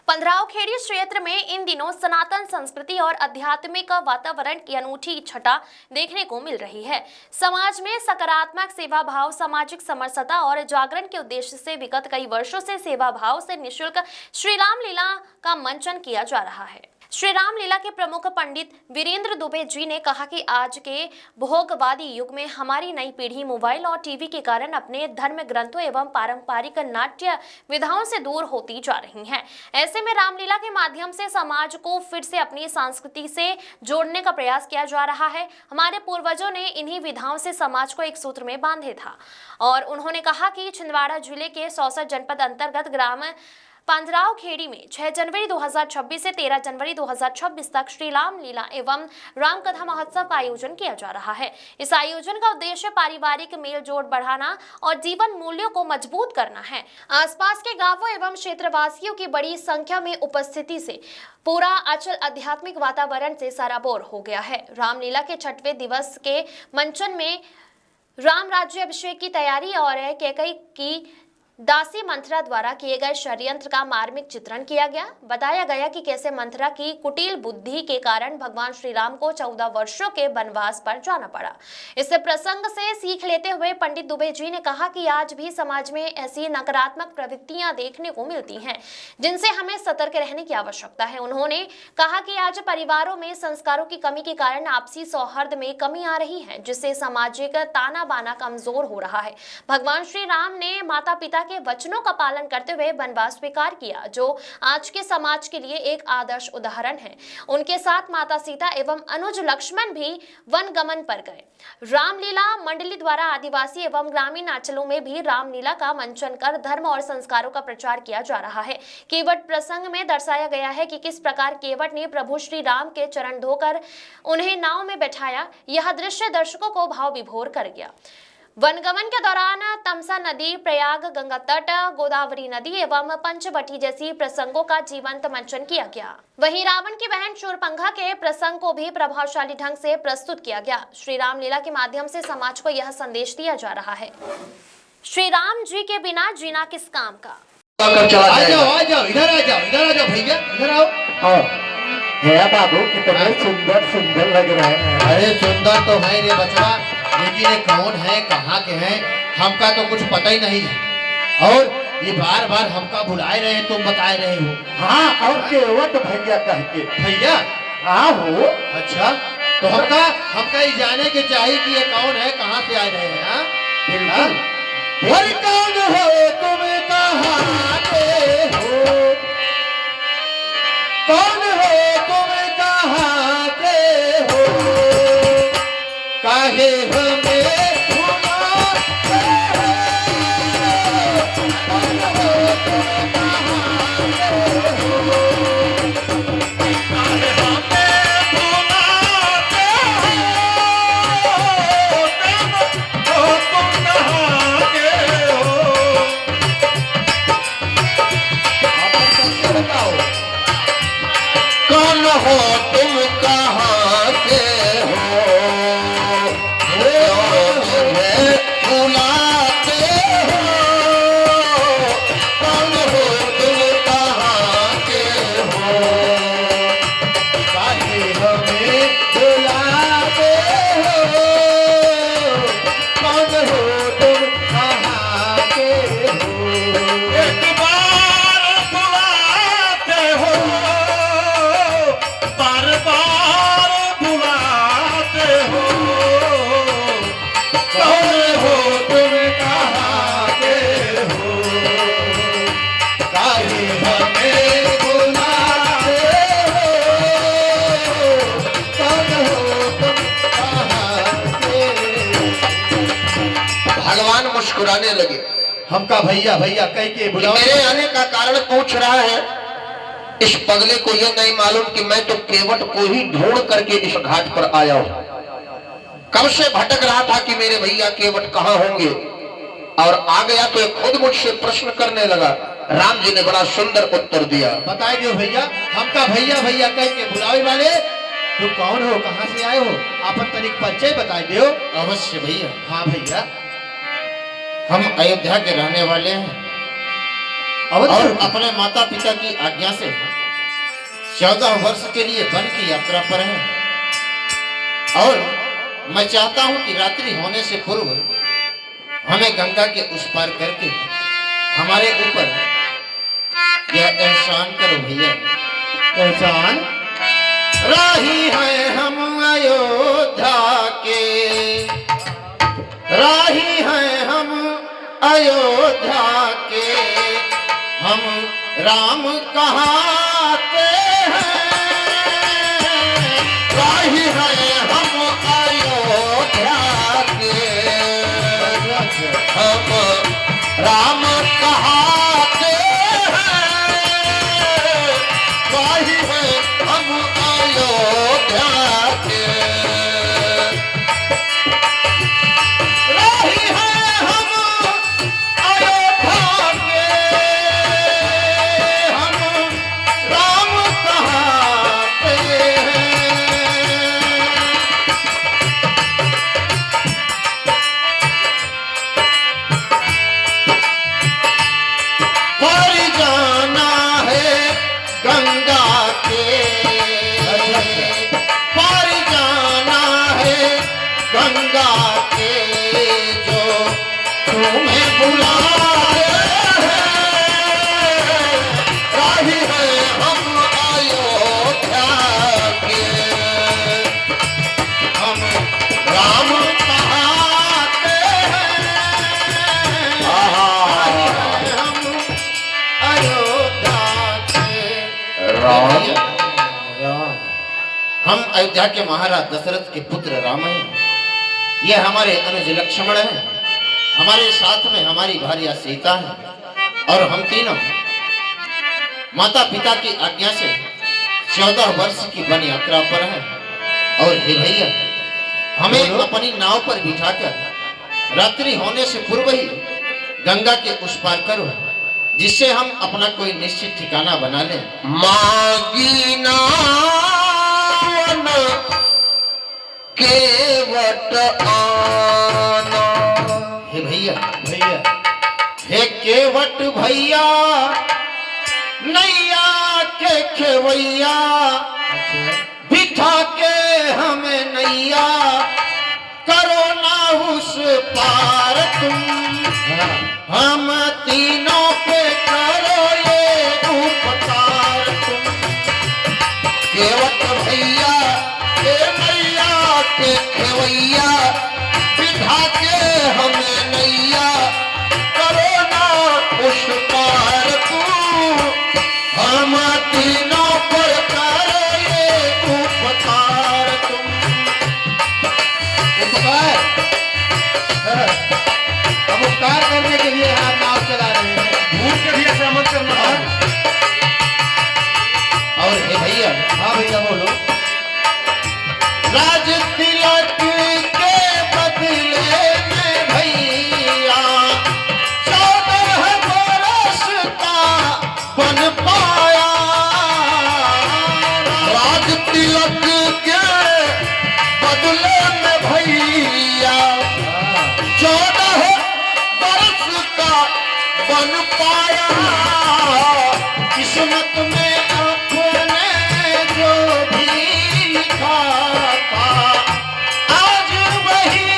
पंधरावखेड़ी क्षेत्र में इन दिनों सनातन संस्कृति और आध्यात्मिक वातावरण की अनूठी छटा देखने को मिल रही है। समाज में सकारात्मक सेवा भाव, सामाजिक समरसता और जागरण के उद्देश्य से विगत कई वर्षों से सेवा भाव से निःशुल्क श्री राम लीला का मंचन किया जा रहा है। श्री राम लीला के प्रमुख पंडित वीरेंद्र दुबे जी ने कहा कि आज के भोगवादी युग में हमारी नई पीढ़ी मोबाइल और टीवी के कारण अपने धर्म ग्रंथों एवं पारंपरिक नाट्य विधाओं से दूर होती जा रही है। ऐसे में रामलीला के माध्यम से समाज को फिर से अपनी संस्कृति से जोड़ने का प्रयास किया जा रहा है। हमारे पूर्वजों ने इन्हीं विधाओं से समाज को एक सूत्र में बांधे था और उन्होंने कहा कि छिंदवाड़ा जिले के सौसा जनपद अंतर्गत ग्राम पंधरावखेड़ी में 6 जनवरी 2026 से 13 जनवरी 2026 तक श्री राम लीला एवं राम कथा महोत्सव का आयोजन किया जा रहा है। इस आयोजन का उद्देश्य पारिवारिक मेल जोड़ बढ़ाना और जीवन मूल्यों को मजबूत करना है। आसपास के गांवों एवं क्षेत्रवासियों की बड़ी संख्या में उपस्थिति से पूरा अंचल आध्यात्मिक वातावरण से सराबोर हो गया है। रामलीला के 6वें दिवस के मंचन में राम राज्य अभिषेक की तैयारी और कैकेयी की दासी मंथरा द्वारा किए गए षड्यंत्र का मार्मिक चित्रण किया गया। बताया गया कि कैसे मंथरा की कुटिल बुद्धि के कारण भगवान श्री राम को 14 वर्षों के वनवास पर जाना पड़ा। इस प्रसंग से सीख लेते हुए पंडित दुबे जी ने कहा कि आज भी समाज में ऐसी नकारात्मक प्रवृत्तियां देखने को मिलती हैं जिनसे हमें सतर्क रहने की आवश्यकता है। उन्होंने कहा कि आज परिवारों में संस्कारों की कमी के कारण आपसी सौहार्द में कमी आ रही है, जिससे सामाजिक ताना बाना कमजोर हो रहा है। भगवान श्री राम ने माता पिता के वचनों का पालन करते हुए वनवास स्वीकार किया, जो आज के समाज के लिए एक आदर्श उदाहरण है। उनके साथ माता सीता एवं अनुज लक्ष्मण भी वनगमन पर गए। रामलीला मंडली द्वारा आदिवासी एवं ग्रामीण अंचलों में भी रामलीला का मंचन कर धर्म और संस्कारों का प्रचार किया जा रहा है। केवट प्रसंग में दर्शाया गया है कि किस प्रकार केवट ने प्रभु श्री राम के चरण धोकर उन्हें नाव में बैठाया। यह दृश्य दर्शकों को भाव विभोर कर गया। वनगमन के दौरान तमसा नदी, प्रयाग गंगा तट, गोदावरी नदी एवं पंचवटी जैसी प्रसंगों का जीवंत मंचन किया गया। वहीं रावण की बहन शूरपंखा के प्रसंग को भी प्रभावशाली ढंग से प्रस्तुत किया गया। श्री राम लीला के माध्यम से समाज को यह संदेश दिया जा रहा है, श्री राम जी के बिना जीना किस काम का। आ जाओ, इधर आ जाओ भैया, इधर आओ। है बाबू, कितने सुंदर सुंदर लग रहे हैं। अरे सुंदर तो है रे बचवा, लेकिन ये कौन है, कहाँ के हैं, हमका तो कुछ पता ही नहीं है। और ये बार बार हमका बुलाए रहे, तुम बताए रहे हो। हाँ, और केवट भैया कह के। भैया? हाँ हो। अच्छा, तो हमका ये जाने के चाहिए कि ये कौन है, कहाँ से आए रहे हैं। बिल्कुल। और कौन हो तुम, कहाँ के हो, कौन हो तुम, कहाँ के हो, काहे हमें भुलाते हो, कौन हो तुम, कहाँ के हो, काहे हमें भुलाते हो, तुम कहाँ के हो। आप कैसे बताओ, कौन हो तुम, कहाँ के हो, मुझे बुलाते हो, कौन हो तुम, कहाँ के हो, काहे हमें बुलाते हो, कौन हो तुम, कहाँ के हो। एक बार बुलाते हो, बार बार बुलाते हो, कौन हो तुम, कहाँ के हो, काहे हमें बुलाते हो, कौन हो तुम, कहाँ के हो। भगवान मुस्कुराने लगे। हमका भैया भैया कह के बुलाओ। मेरे आने का कारण पूछ रहा है। इस पगले को यह नहीं मालूम कि मैं तो केवट को ही ढूंढ करके इस घाट पर आया हूं। कब से भटक रहा था कि मेरे भैया केवट कहां होंगे, और आ गया तो खुद मुझसे प्रश्न करने लगा। राम जी ने बड़ा सुंदर उत्तर दिया। बताए दो भैया, हमका भैया भैया कह के बुलावे वाले, तुम कौन हो, कहां से आए हो, आपन तनिक परिचय बताए दो। अवश्य भैया। हाँ भैया। हम अयोध्या के रहने वाले हैं। और अपने माता पिता की आज्ञा से 14 वर्ष के लिए वन की यात्रा पर है। और मैं चाहता हूं कि रात्रि होने से पूर्व हमें गंगा के उस पार करके हमारे ऊपर यह एहसान करो भैया। एहसान राही हैं हम अयोध्या के, राही हैं हम अयोध्या के, हम राम कहाते हैं। राही है हम अयोध्या के, हम राम कहाते हैं। राही है हम अयोध्या के, राही हैं हम अयोध्या के, हम राम कहाते हैं। पर जाना है गंगा के, पर जाना है गंगा के, जो तुम्हें बुलाते हैं। राही है हम अयोध्या के, हम राम कहाते हैं। हम अयोध्या के राम हम अयोध्या के महाराज दशरथ के पुत्र राम हैं। ये हमारे अनुज लक्ष्मण हैं। हमारे साथ में हमारी भार्या सीता है। और हम तीनों माता पिता की आज्ञा से 14 वर्ष की वन यात्रा पर हैं। और हे भैया, हमें अपनी नाव पर बिठाकर रात्रि होने से पूर्व ही गंगा के उस पार करो, जिससे हम अपना कोई निश्चित ठिकाना बना लें। मागी नावन केवट आना। हे भैया, भैया हे केवट भैया, नैया के खेवैया, बिठा के हमें नैया, करो ना उस पार तुम। हम तीनों पे करो ये उपकार तुम। केवट भैया के नैया के खेवैया, बिठा के हमें नैया, करो ना उस पार तू। हम तीनों पर करो ये उपकार तुम। उपकार, हम उपकार करने के लिए हाथ नाव चला रहे हैं। भूल के भी ऐसा मत करना। और हे भैया, हाँ भैया बोलो। राज तिलक के बदले में भैया 14 बरस का बन पाया। राज तिलक के बदले में भैया 14 बरस का बन पाया। किस्मत में अपने जो भी लिखा था, आज वही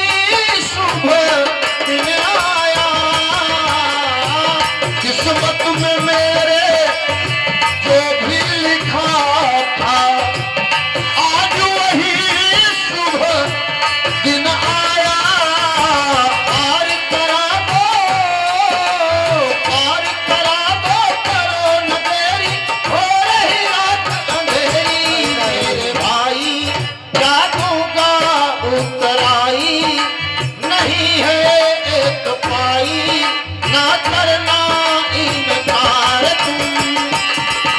शुभ दिन आया। किस्मत में मेरे जो भी लिखा था, आज वही शुभ दिन आया। पार करा दो, पार करा दो, करो न देरी, हो रही रात अंधेरी। मेरे भाई क्या दूंगा उतराई, नहीं है एक पाई, ना करना इनकार तुम।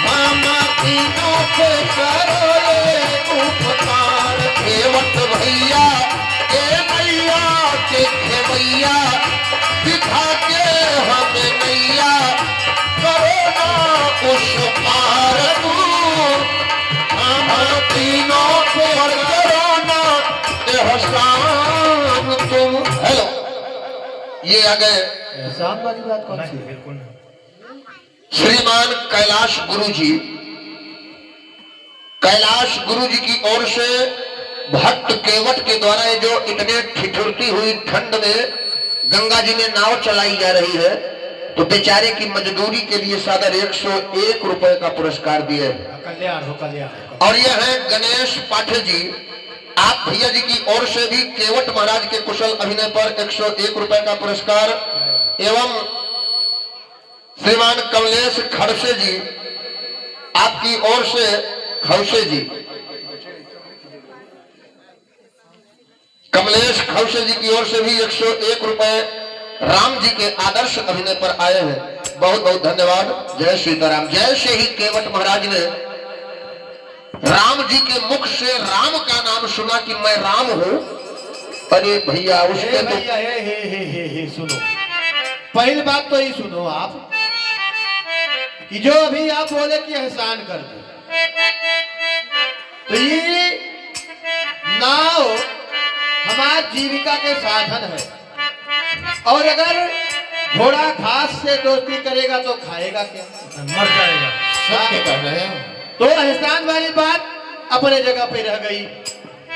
हम तीनों पे करो ये उपकार। केवट भैया के नैया के खेवैया, बिठा के हमें नैया, करो ना उस पार तू। हम तीनों पर करो ना एहसान तुम। हेलो, ये आ गए एहसान वाली बात कौन सी है? श्रीमान कैलाश गुरु जी की ओर से भट्ट केवट के द्वारा ये जो इतने ठिठुरती हुई ठंड में गंगा जी में नाव चलाई जा रही है, तो बेचारे की मजदूरी के लिए सादर 101 रुपए का पुरस्कार दिए। कल्याण हो, कल्याण। और यह है गणेश पाठक जी, आप भैया जी की ओर से भी केवट महाराज के कुशल अभिनय पर 101 रुपए का पुरस्कार, एवं श्रीमान कमलेश खड़से जी आपकी ओर से, खौसे जी, कमलेश खौसे जी की ओर से भी 101 रुपए राम जी के आदर्श अभिनय पर आए हैं। बहुत बहुत धन्यवाद। जय सीताराम। जैसे ही केवट महाराज ने राम जी के मुख से राम का नाम सुना कि मैं राम हूं, अरे भैया उसके तो भैया हे सुनो, पहली बात तो ये सुनो आप कि जो अभी आप बोले कि एहसान कर दो, तो ये नाव हमारी जीविका के साधन है, और अगर घोड़ा घास से दोस्ती करेगा तो खाएगा क्या, मर जाएगा। सत्य कह रहे हैं। तो एहसान वाली बात अपने जगह पे रह गई।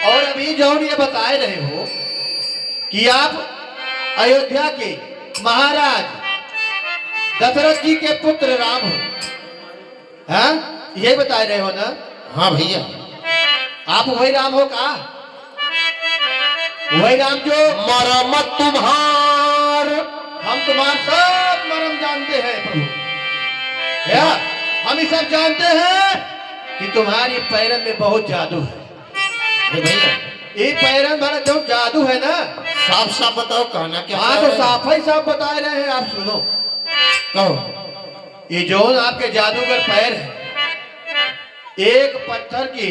और अभी जो ये बता रहे हो कि आप अयोध्या के महाराज दशरथ जी के पुत्र राम हो, हाँ ये बता रहे हो ना? हाँ भैया। आप वही राम हो का? वही राम जो मरम तुम्हार, हम तुम्हारा सब मरम जानते हैं प्रभु, क्या हम ये सब जानते हैं कि तुम्हारी पैरन में बहुत जादू है। भैया ये पैरन भरा जो जादू है ना, साफ साफ बताओ, कहना क्या? हाँ तो साफ ही साफ बता रहे हैं, आप सुनो। कहो। ये जो आपके जादूगर पैर है, एक पत्थर की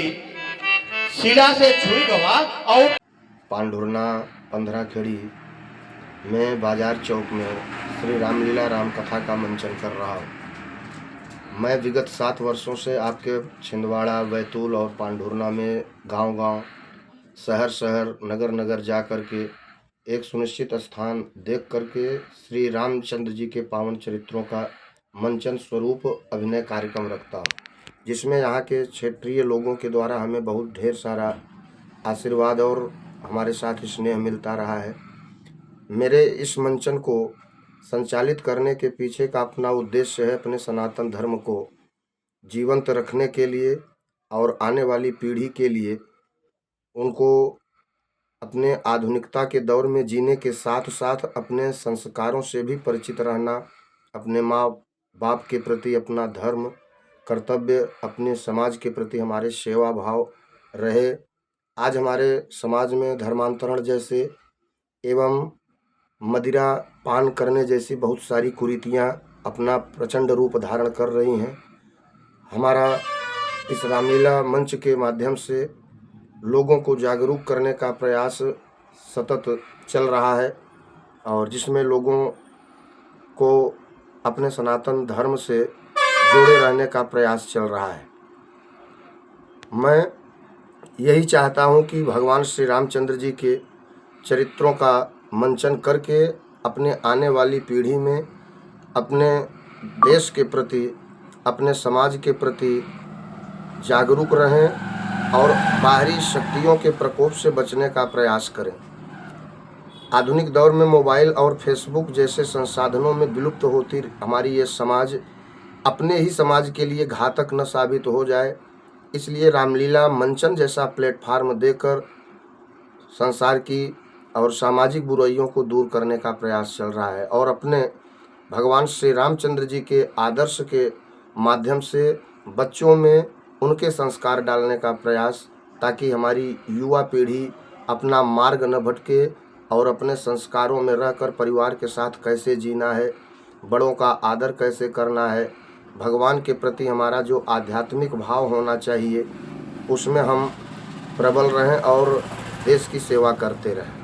शिला से छुई गवा और पांडुरना 15 खेड़ी में बाजार चौक में श्री रामलीला राम कथा का मंचन कर रहा हूँ। मैं विगत 7 वर्षों से आपके छिंदवाड़ा, बैतूल और पांडुरना में गांव-गांव, शहर-शहर, नगर-नगर जा कर के एक सुनिश्चित स्थान देख करके श्री रामचंद्र जी के पावन चरित्रों का मंचन स्वरूप अभिनय कार्यक्रम रखता हूँ, जिसमें यहाँ के क्षेत्रीय लोगों के द्वारा हमें बहुत ढेर सारा आशीर्वाद और हमारे साथ स्नेह मिलता रहा है। मेरे इस मंचन को संचालित करने के पीछे का अपना उद्देश्य है अपने सनातन धर्म को जीवंत रखने के लिए और आने वाली पीढ़ी के लिए उनको अपने आधुनिकता के दौर में जीने के साथ साथ अपने संस्कारों से भी परिचित रहना, अपने माँ बाप के प्रति अपना धर्म कर्तव्य, अपने समाज के प्रति हमारे सेवा भाव रहे। आज हमारे समाज में धर्मांतरण जैसे एवं मदिरा पान करने जैसी बहुत सारी कुरीतियाँ अपना प्रचंड रूप धारण कर रही हैं। हमारा इस रामलीला मंच के माध्यम से लोगों को जागरूक करने का प्रयास सतत चल रहा है, और जिसमें लोगों को अपने सनातन धर्म से जोड़े रहने का प्रयास चल रहा है। मैं यही चाहता हूं कि भगवान श्री रामचंद्र जी के चरित्रों का मंचन करके अपने आने वाली पीढ़ी में अपने देश के प्रति, अपने समाज के प्रति जागरूक रहें और बाहरी शक्तियों के प्रकोप से बचने का प्रयास करें। आधुनिक दौर में मोबाइल और फेसबुक जैसे संसाधनों में विलुप्त होती हमारी ये समाज अपने ही समाज के लिए घातक न साबित हो जाए, इसलिए रामलीला मंचन जैसा प्लेटफार्म देकर संसार की और सामाजिक बुराइयों को दूर करने का प्रयास चल रहा है, और अपने भगवान श्री रामचंद्र जी के आदर्श के माध्यम से बच्चों में उनके संस्कार डालने का प्रयास, ताकि हमारी युवा पीढ़ी अपना मार्ग न भटके और अपने संस्कारों में रहकर परिवार के साथ कैसे जीना है, बड़ों का आदर कैसे करना है, भगवान के प्रति हमारा जो आध्यात्मिक भाव होना चाहिए उसमें हम प्रबल रहें और देश की सेवा करते रहें।